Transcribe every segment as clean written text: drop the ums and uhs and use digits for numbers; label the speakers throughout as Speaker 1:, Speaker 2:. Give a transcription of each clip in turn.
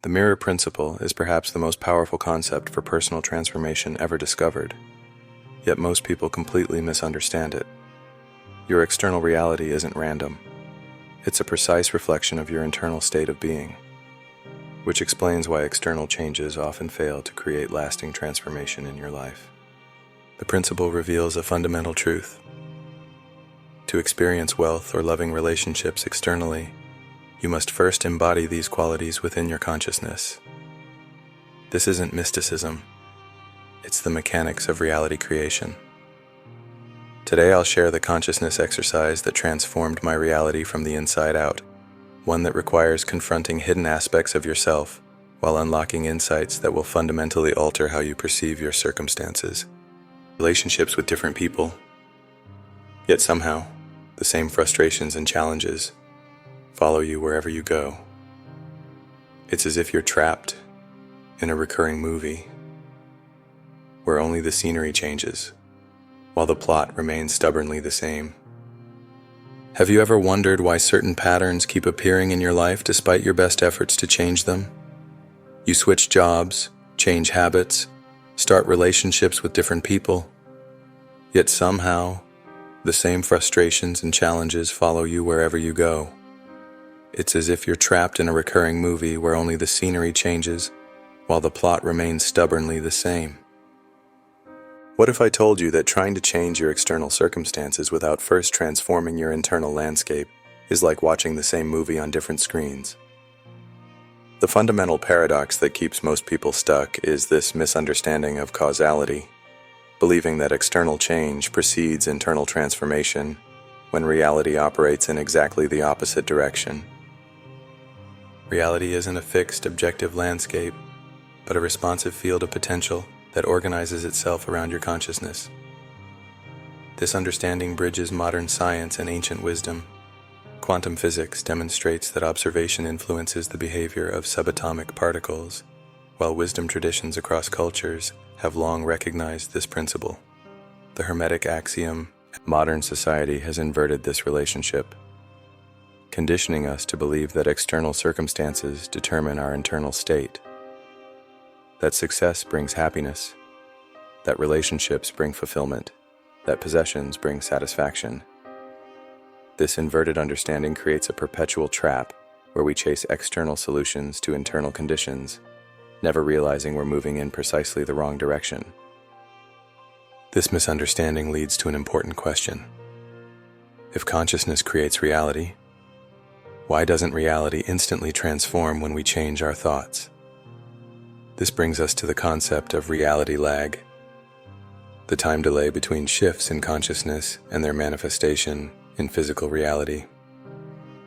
Speaker 1: The mirror principle is perhaps the most powerful concept for personal transformation ever discovered, yet most people completely misunderstand it. Your external reality isn't random. It's a precise reflection of your internal state of being, which explains why external changes often fail to create lasting transformation in your life. The principle reveals a fundamental truth. To experience wealth or loving relationships externally, you must first embody these qualities within your consciousness. This isn't mysticism. It's the mechanics of reality creation. Today I'll share the consciousness exercise that transformed my reality from the inside out, one that requires confronting hidden aspects of yourself while unlocking insights that will fundamentally alter how you perceive your circumstances. Relationships with different people, yet somehow the same frustrations and challenges follow you wherever you go. It's as if you're trapped in a recurring movie where only the scenery changes, while the plot remains stubbornly the same. Have you ever wondered why certain patterns keep appearing in your life despite your best efforts to change them? You switch jobs, change habits, start relationships with different people, yet somehow the same frustrations and challenges follow you wherever you go. It's as if you're trapped in a recurring movie where only the scenery changes, while the plot remains stubbornly the same. What if I told you that trying to change your external circumstances without first transforming your internal landscape is like watching the same movie on different screens? The fundamental paradox that keeps most people stuck is this misunderstanding of causality, believing that external change precedes internal transformation when reality operates in exactly the opposite direction. Reality isn't a fixed, objective landscape, but a responsive field of potential that organizes itself around your consciousness. This understanding bridges modern science and ancient wisdom. Quantum physics demonstrates that observation influences the behavior of subatomic particles, while wisdom traditions across cultures have long recognized this principle. The Hermetic axiom, modern society has inverted this relationship, conditioning us to believe that external circumstances determine our internal state, that success brings happiness, that relationships bring fulfillment, that possessions bring satisfaction. This inverted understanding creates a perpetual trap where we chase external solutions to internal conditions, never realizing we're moving in precisely the wrong direction. This misunderstanding leads to an important question. If consciousness creates reality, why doesn't reality instantly transform when we change our thoughts? This brings us to the concept of reality lag, the time delay between shifts in consciousness and their manifestation in physical reality.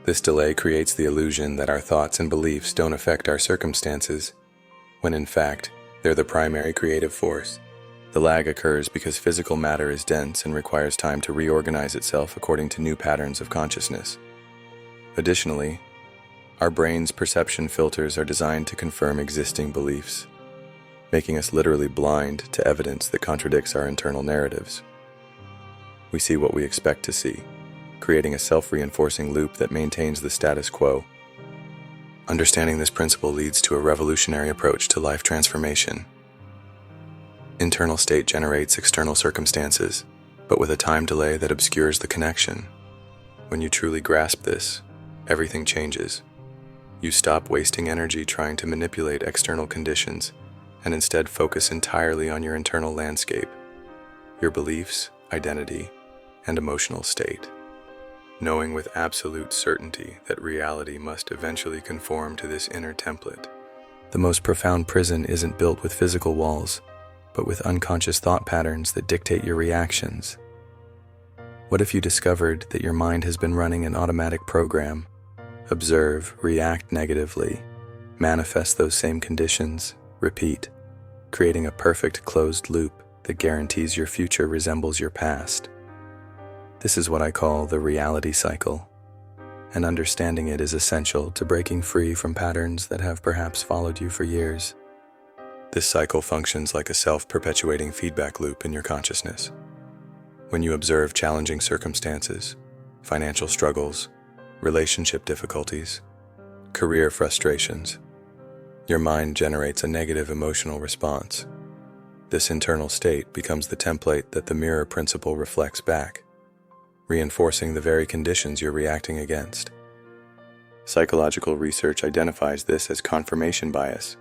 Speaker 1: This delay creates the illusion that our thoughts and beliefs don't affect our circumstances, when in fact, they're the primary creative force. The lag occurs because physical matter is dense and requires time to reorganize itself according to new patterns of consciousness. Additionally, our brain's perception filters are designed to confirm existing beliefs, making us literally blind to evidence that contradicts our internal narratives. We see what we expect to see, creating a self-reinforcing loop that maintains the status quo. Understanding this principle leads to a revolutionary approach to life transformation. Internal state generates external circumstances, but with a time delay that obscures the connection. When you truly grasp this, everything changes. You stop wasting energy trying to manipulate external conditions and instead focus entirely on your internal landscape, your beliefs, identity, and emotional state, knowing with absolute certainty that reality must eventually conform to this inner template. The most profound prison isn't built with physical walls, but with unconscious thought patterns that dictate your reactions. What if you discovered that your mind has been running an automatic program? Observe, react negatively, manifest those same conditions, repeat, creating a perfect closed loop that guarantees your future resembles your past. This is what I call the reality cycle, and understanding it is essential to breaking free from patterns that have perhaps followed you for years. This cycle functions like a self-perpetuating feedback loop in your consciousness. When you observe challenging circumstances, financial struggles, relationship difficulties, career frustrations, Your mind generates a negative emotional response. This internal state becomes the template that the mirror principle reflects back, reinforcing the very conditions you're reacting against. Psychological research identifies this as confirmation bias.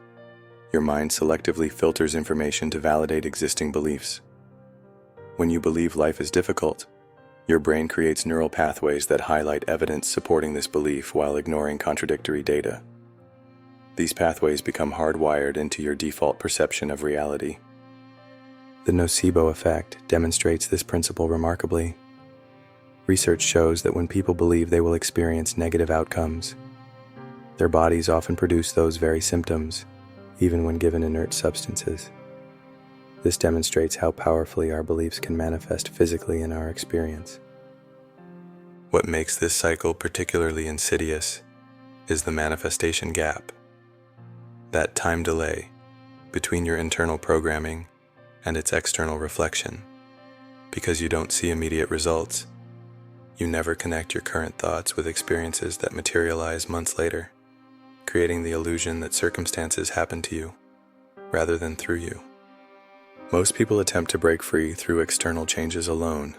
Speaker 1: Your mind selectively filters information to validate existing beliefs. When you believe life is difficult, your brain creates neural pathways that highlight evidence supporting this belief while ignoring contradictory data. These pathways become hardwired into your default perception of reality. The nocebo effect demonstrates this principle remarkably. Research shows that when people believe they will experience negative outcomes, their bodies often produce those very symptoms, even when given inert substances. This demonstrates how powerfully our beliefs can manifest physically in our experience. What makes this cycle particularly insidious is the manifestation gap. That time delay between your internal programming and its external reflection. Because you don't see immediate results, you never connect your current thoughts with experiences that materialize months later, creating the illusion that circumstances happen to you, rather than through you. Most people attempt to break free through external changes alone: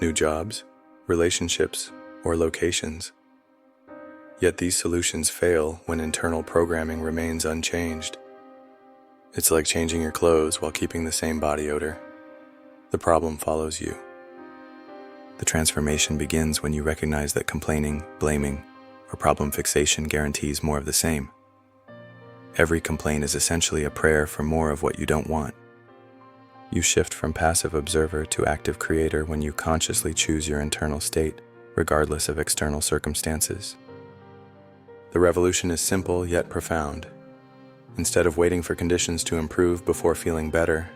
Speaker 1: new jobs, relationships, or locations. Yet these solutions fail when internal programming remains unchanged. It's like changing your clothes while keeping the same body odor. The problem follows you. The transformation begins when you recognize that complaining, blaming, or problem fixation guarantees more of the same. Every complaint is essentially a prayer for more of what you don't want. You shift from passive observer to active creator when you consciously choose your internal state, regardless of external circumstances. The revolution is simple yet profound. Instead of waiting for conditions to improve before feeling better,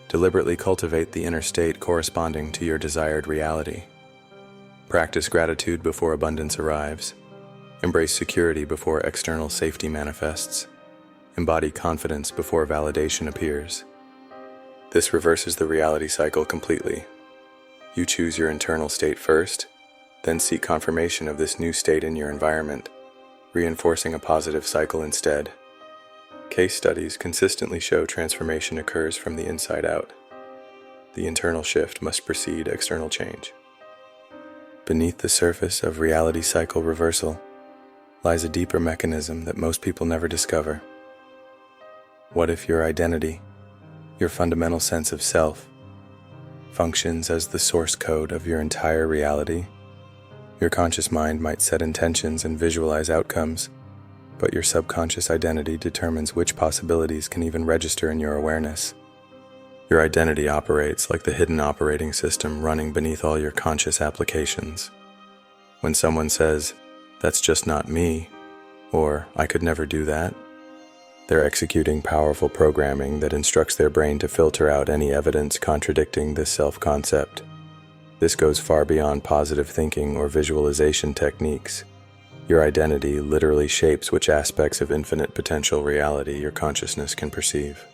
Speaker 1: deliberately cultivate the inner state corresponding to your desired reality. Practice gratitude before abundance arrives. Embrace security before external safety manifests. Embody confidence before validation appears. This reverses the reality cycle completely. You choose your internal state first, then seek confirmation of this new state in your environment, reinforcing a positive cycle instead. Case studies consistently show transformation occurs from the inside out. The internal shift must precede external change. Beneath the surface of reality cycle reversal lies a deeper mechanism that most people never discover. What if your identity, your fundamental sense of self, functions as the source code of your entire reality? Your conscious mind might set intentions and visualize outcomes, but your subconscious identity determines which possibilities can even register in your awareness. Your identity operates like the hidden operating system running beneath all your conscious applications. When someone says, "That's just not me," or "I could never do that," they're executing powerful programming that instructs their brain to filter out any evidence contradicting this self-concept. This goes far beyond positive thinking or visualization techniques. Your identity literally shapes which aspects of infinite potential reality your consciousness can perceive.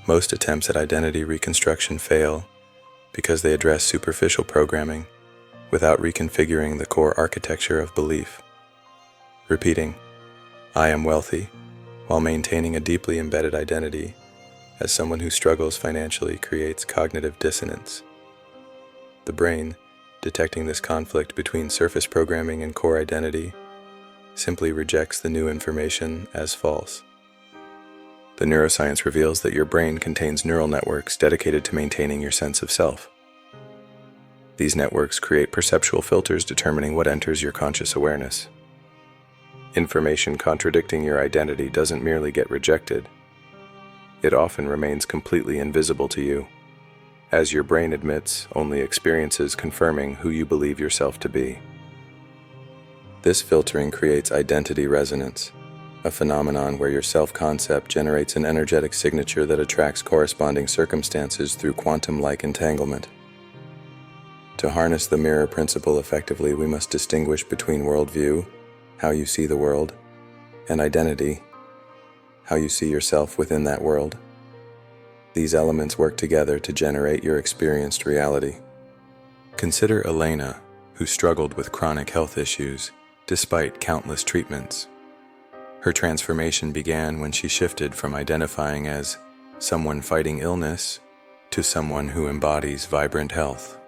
Speaker 1: Most attempts at identity reconstruction fail because they address superficial programming without reconfiguring the core architecture of belief. Repeating, "I am wealthy," while maintaining a deeply embedded identity as someone who struggles financially creates cognitive dissonance. The brain, detecting this conflict between surface programming and core identity, simply rejects the new information as false. The neuroscience reveals that your brain contains neural networks dedicated to maintaining your sense of self. These networks create perceptual filters determining what enters your conscious awareness. Information contradicting your identity doesn't merely get rejected. It often remains completely invisible to you, as your brain admits only experiences confirming who you believe yourself to be. This filtering creates identity resonance, a phenomenon where your self-concept generates an energetic signature that attracts corresponding circumstances through quantum-like entanglement. To harness the mirror principle effectively, we must distinguish between worldview, how you see the world, and identity, how you see yourself within that world. These elements work together to generate your experienced reality. Consider Elena, who struggled with chronic health issues despite countless treatments. Her transformation began when she shifted from identifying as someone fighting illness to someone who embodies vibrant health.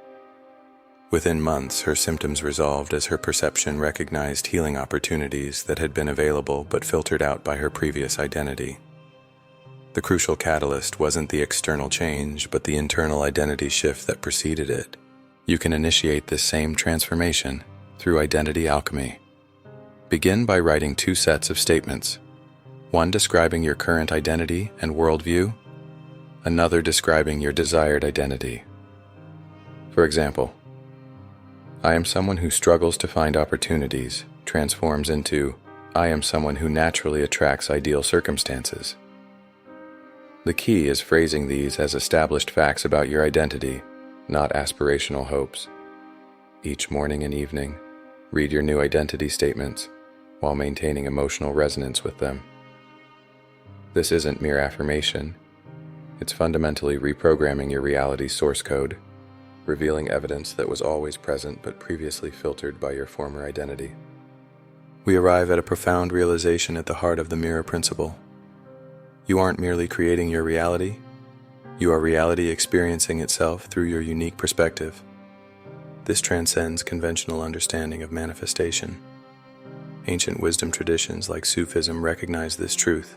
Speaker 1: Within months, her symptoms resolved as her perception recognized healing opportunities that had been available but filtered out by her previous identity. The crucial catalyst wasn't the external change, but the internal identity shift that preceded it. You can initiate this same transformation through identity alchemy. Begin by writing 2 sets of statements, one describing your current identity and worldview, another describing your desired identity. For example, I am someone who struggles to find opportunities transforms into I am someone who naturally attracts ideal circumstances. The key is phrasing these as established facts about your identity, not aspirational hopes. Each morning and evening, read your new identity statements while maintaining emotional resonance with them. This isn't mere affirmation. It's fundamentally reprogramming your reality's source code, revealing evidence that was always present but previously filtered by your former identity. We arrive at a profound realization at the heart of the mirror principle. You aren't merely creating your reality, you are reality experiencing itself through your unique perspective. This transcends conventional understanding of manifestation. Ancient wisdom traditions like Sufism recognize this truth.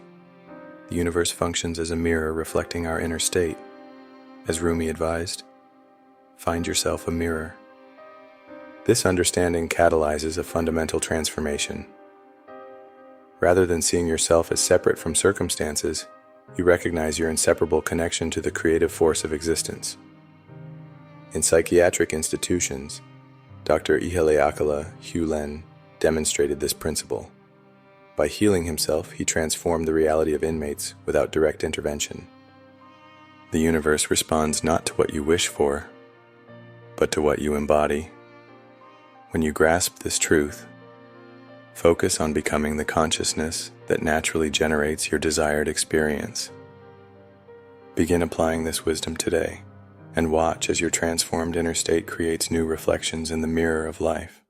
Speaker 1: The universe functions as a mirror reflecting our inner state. As Rumi advised, find yourself a mirror. This understanding catalyzes a fundamental transformation. Rather than seeing yourself as separate from circumstances, you recognize your inseparable connection to the creative force of existence. In psychiatric institutions, Dr. Ihaleakala Hulen demonstrated this principle. By healing himself, he transformed the reality of inmates without direct intervention. The universe responds not to what you wish for, but to what you embody. When you grasp this truth, focus on becoming the consciousness that naturally generates your desired experience. Begin applying this wisdom today, and watch as your transformed inner state creates new reflections in the mirror of life.